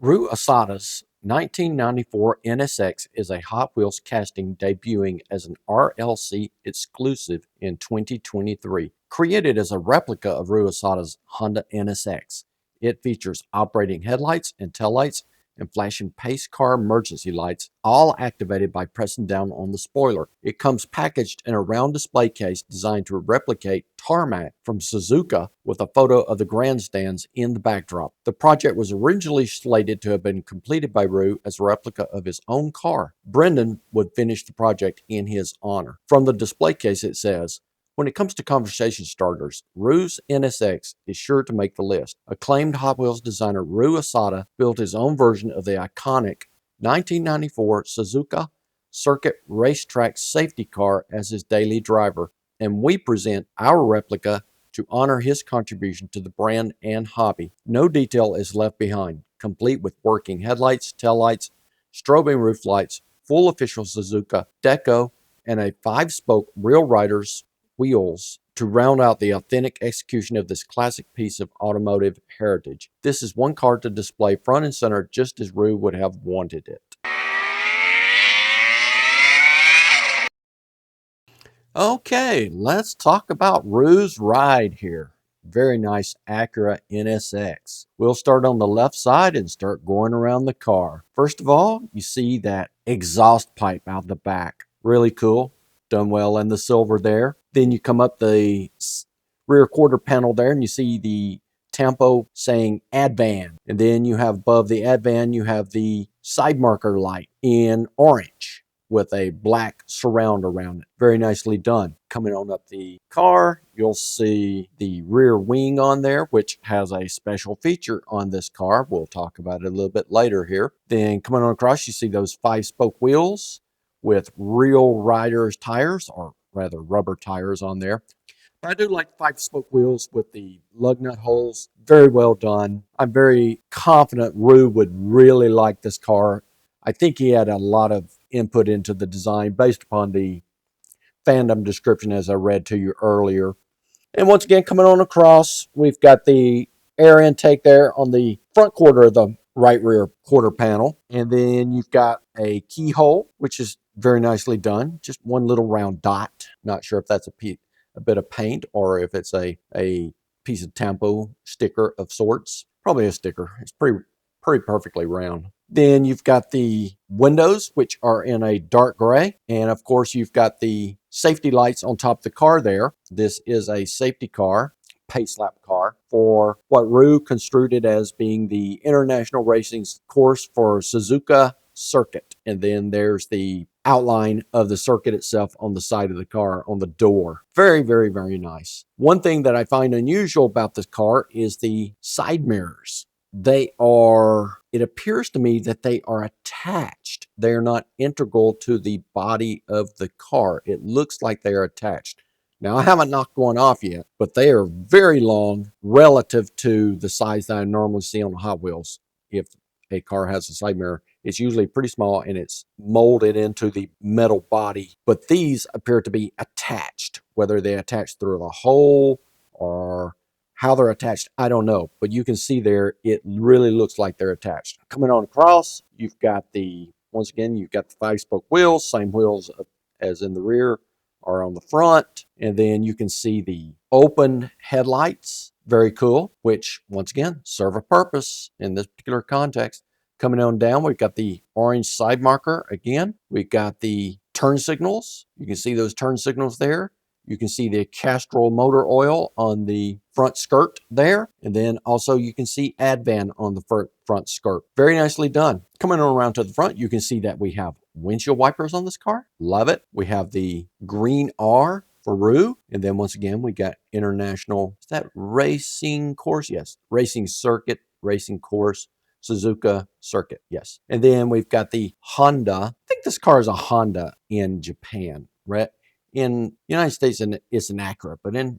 Ryu Asada's 1994 NSX is a Hot Wheels casting debuting as an RLC exclusive in 2023. Created as a replica of Ryu Asada's Honda NSX, it features operating headlights and taillights and flashing pace car emergency lights, all activated by pressing down on the spoiler. It comes packaged in a round display case designed to replicate tarmac from Suzuka, with a photo of the grandstands in the backdrop. The project was originally slated to have been completed by Ryu as a replica of his own car. Brendan would finish the project in his honor. From the display case it says, "When it comes to conversation starters, Ryu's NSX is sure to make the list." Acclaimed Hot Wheels designer Ryu Asada built his own version of the iconic 1994 Suzuka Circuit Racetrack safety car as his daily driver, and we present our replica to honor his contribution to the brand and hobby. No detail is left behind, complete with working headlights, taillights, strobing roof lights, full official Suzuka deco, and a 5-spoke Real Riders wheels to round out the authentic execution of this classic piece of automotive heritage. This is one car to display front and center just as Ryu would have wanted it. Okay, let's talk about Ryu's ride here. Very nice Acura NSX. We'll start on the left side and start going around the car. First of all, you see that exhaust pipe out the back. Really cool. Done well in the silver there. Then you come up the rear quarter panel there and you see the tampo saying Advan. And then you have above the Advan, you have the side marker light in orange with a black surround around it. Very nicely done. Coming on up the car, you'll see the rear wing on there, which has a special feature on this car. We'll talk about it a little bit later here. Then coming on across, you see those 5-spoke wheels with Real Riders tires, or rather rubber tires on there. I do like 5-spoke wheels with the lug nut holes. Very well done. I'm very confident Ryu would really like this car. I think he had a lot of input into the design based upon the fandom description as I read to you earlier. And once again, coming on across, we've got the air intake there on the front quarter of the right rear quarter panel. And then you've got a keyhole, which is very nicely done. Just one little round dot. Not sure if that's a bit of paint or if it's a piece of tampo sticker of sorts. Probably a sticker. It's pretty perfectly round. Then you've got the windows, which are in a dark gray. And of course, you've got the safety lights on top of the car there. This is a safety car, pace lap car, for what Ryu construed it as being the international racing course for Suzuka Circuit. And then there's the outline of the circuit itself on the side of the car on the door. Very, very, very nice. One thing that I find unusual about this car is the side mirrors. It appears to me that they are attached. They're not integral to the body of the car. It looks like they are attached. Now, I haven't knocked one off yet, but they are very long relative to the size that I normally see on Hot Wheels. If a car has a side mirror, it's usually pretty small and it's molded into the metal body. But these appear to be attached. Whether they attach through the hole or how they're attached, I don't know. But you can see there, it really looks like they're attached. Coming on across, you've got once again, you've got the 5-spoke wheels, same wheels as in the rear are on the front. And then you can see the open headlights. Very cool, which once again, serve a purpose in this particular context. Coming on down, we've got the orange side marker again. We've got the turn signals. You can see those turn signals there. You can see the Castrol motor oil on the front skirt there. And then also you can see Advan on the front skirt. Very nicely done. Coming on around to the front, you can see that we have windshield wipers on this car. Love it. We have the green R for Ryu. And then once again, we got international, is that racing course? Yes. Racing circuit, racing course. Suzuka Circuit, yes. And then we've got the Honda. I think this car is a Honda in Japan, right? In the United States, it's an Acura, but in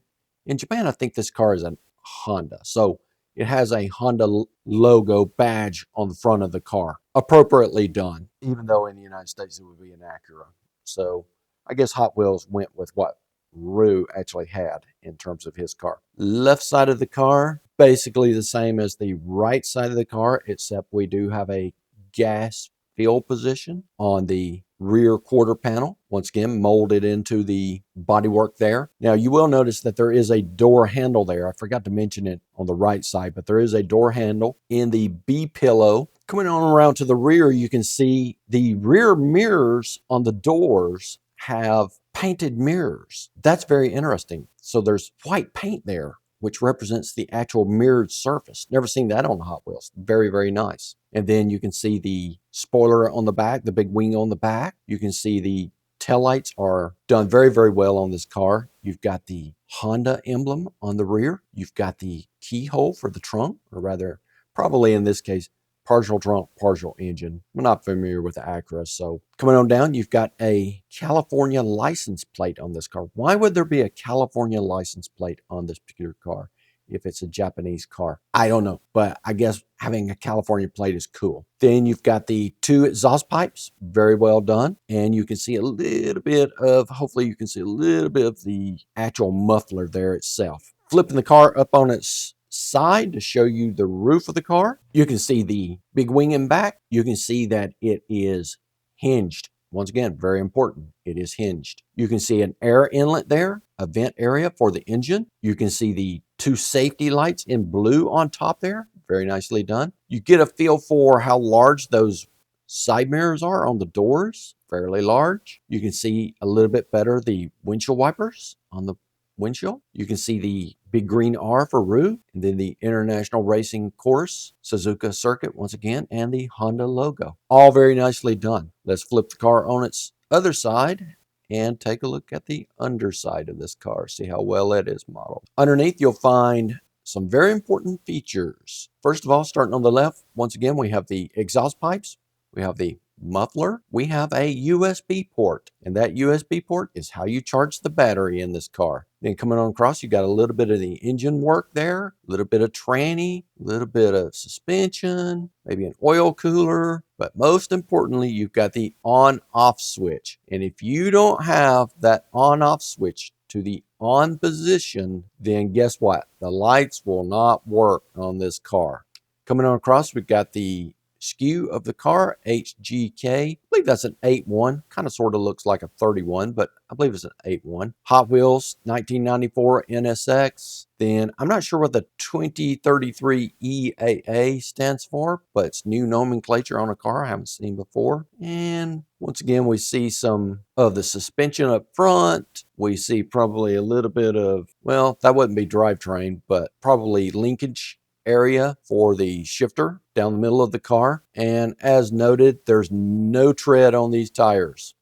Japan, I think this car is a Honda. So it has a Honda logo badge on the front of the car. Appropriately done, even though in the United States it would be an Acura. So I guess Hot Wheels went with what Ryu actually had in terms of his car. Left side of the car, basically the same as the right side of the car, except we do have a gas fill position on the rear quarter panel. Once again, molded into the bodywork there. Now, you will notice that there is a door handle there. I forgot to mention it on the right side, but there is a door handle in the B pillow. Coming on around to the rear, you can see the rear mirrors on the doors have painted mirrors. That's very interesting. So there's white paint there, which represents the actual mirrored surface. Never seen that on the Hot Wheels. Very, very nice. And then you can see the spoiler on the back, the big wing on the back. You can see the taillights are done very, very well on this car. You've got the Honda emblem on the rear. You've got the keyhole for the trunk, or rather, probably in this case, partial trunk, partial engine. I'm not familiar with the Acura. So coming on down, you've got a California license plate on this car. Why would there be a California license plate on this particular car if it's a Japanese car? I don't know, but I guess having a California plate is cool. Then you've got the two exhaust pipes, very well done. And you can see a little bit of, hopefully you can see a little bit of the actual muffler there itself. Flipping the car up on its side to show you the roof of the car. You can see the big wing in back. You can see that it is hinged. Once again, very important. It is hinged. You can see an air inlet there, a vent area for the engine. You can see the two safety lights in blue on top there. Very nicely done. You get a feel for how large those side mirrors are on the doors. Fairly large. You can see a little bit better the windshield wipers on the windshield. You can see the big green R for Ryu, and then the International Racing Course, Suzuka Circuit once again, and the Honda logo. All very nicely done. Let's flip the car on its other side and take a look at the underside of this car, see how well it is modeled. Underneath, you'll find some very important features. First of all, starting on the left, once again, we have the exhaust pipes. We have the muffler. We have a USB port, and that USB port is how you charge the battery in this car. Then coming on across, you got a little bit of the engine work there, a little bit of tranny, a little bit of suspension, maybe an oil cooler, but most importantly, you've got the on-off switch. And if you don't have that on-off switch to the on position, then guess what? The lights will not work on this car. Coming on across, we've got the SKU of the car, HGK. I believe that's an 8.1. Kind of sort of looks like a 31, but I believe it's an 8.1. Hot Wheels 1994 NSX. Then I'm not sure what the 2033 EAA stands for, but it's new nomenclature on a car I haven't seen before. And once again, we see some of the suspension up front. We see probably a little bit of, well, that wouldn't be drivetrain, but probably linkage area for the shifter down the middle of the car. And as noted, there's no tread on these tires.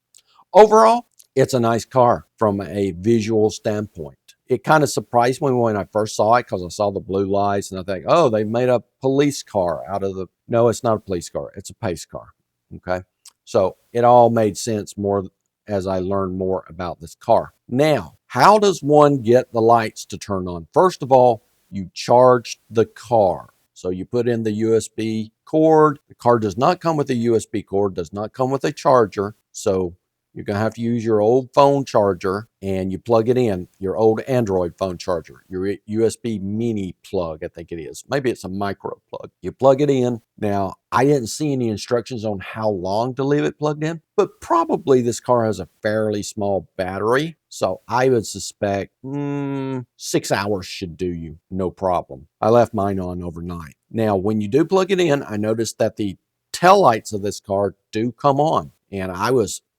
Overall, it's a nice car from a visual standpoint. It kind of surprised me when I first saw it because I saw the blue lights and I think, oh, they made a police car out of the... No, it's not a police car. It's a pace car. Okay. So it all made sense more as I learned more about this car. Now, how does one get the lights to turn on? First of all, you charge the car. So you put in the USB cord. The car does not come with a USB cord, does not come with a charger. So you're going to have to use your old phone charger and you plug it in, your old Android phone charger, your USB mini plug, I think it is. Maybe it's a micro plug. You plug it in. Now, I didn't see any instructions on how long to leave it plugged in, but probably this car has a fairly small battery. So I would suspect 6 hours should do you, no problem. I left mine on overnight. Now, when you do plug it in, I noticed that the taillights of this car do come on. And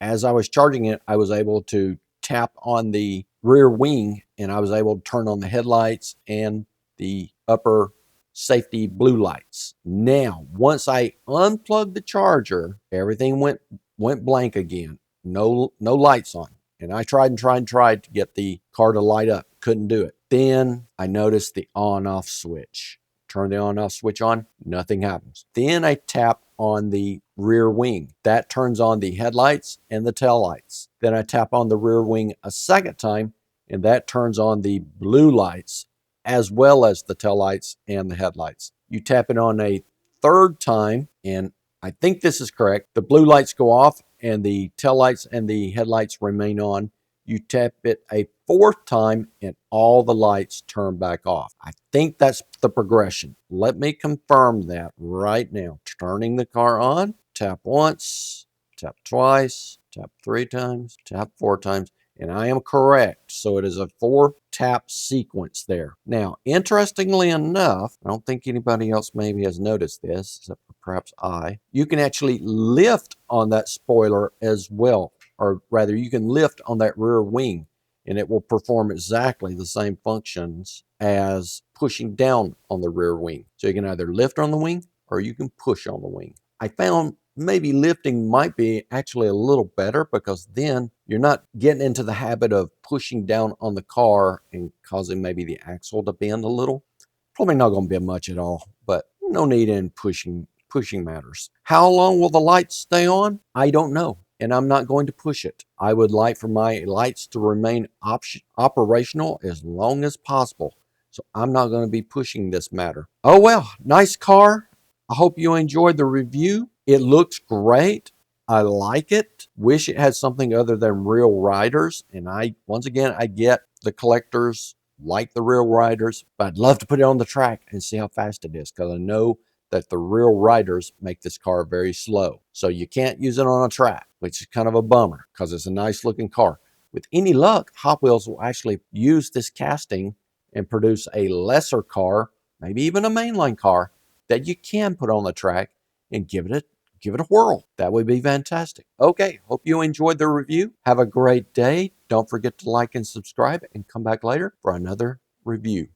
as I was charging it, I was able to tap on the rear wing and I was able to turn on the headlights and the upper safety blue lights. Now, once I unplugged the charger, everything went blank again. No lights on. And I tried to get the car to light up. Couldn't do it. Then I noticed the on-off switch. Turn the on-off switch on, nothing happens. Then I tap on the rear wing. That turns on the headlights and the tail lights. Then I tap on the rear wing a second time, and that turns on the blue lights as well as the tail lights and the headlights. You tap it on a third time, and I think this is correct. The blue lights go off, and the tail lights and the headlights remain on, you tap it a fourth time and all the lights turn back off. I think that's the progression. Let me confirm that right now. Turning the car on, tap once, tap twice, tap 3 times, tap 4 times, and I am correct. So it is a 4-tap sequence there. Now, interestingly enough, I don't think anybody else maybe has noticed this, except for perhaps I. You can actually lift on that spoiler as well, or rather, you can lift on that rear wing, and it will perform exactly the same functions as pushing down on the rear wing. So you can either lift on the wing or you can push on the wing. I found maybe lifting might be actually a little better because then you're not getting into the habit of pushing down on the car and causing maybe the axle to bend a little. Probably not going to bend much at all, but no need in pushing matters. How long will the lights stay on? I don't know, and I'm not going to push it. I would like for my lights to remain operational as long as possible, so I'm not going to be pushing this matter. Oh well, nice car. I hope you enjoyed the review. It looks great. I like it. Wish it had something other than real riders. And once again, I get the collectors like the real riders, but I'd love to put it on the track and see how fast it is because I know that the real riders make this car very slow. So you can't use it on a track, which is kind of a bummer because it's a nice looking car. With any luck, Hot Wheels will actually use this casting and produce a lesser car, maybe even a mainline car, that you can put on the track and give it a whirl. That would be fantastic. Okay, hope you enjoyed the review. Have a great day. Don't forget to like and subscribe and come back later for another review.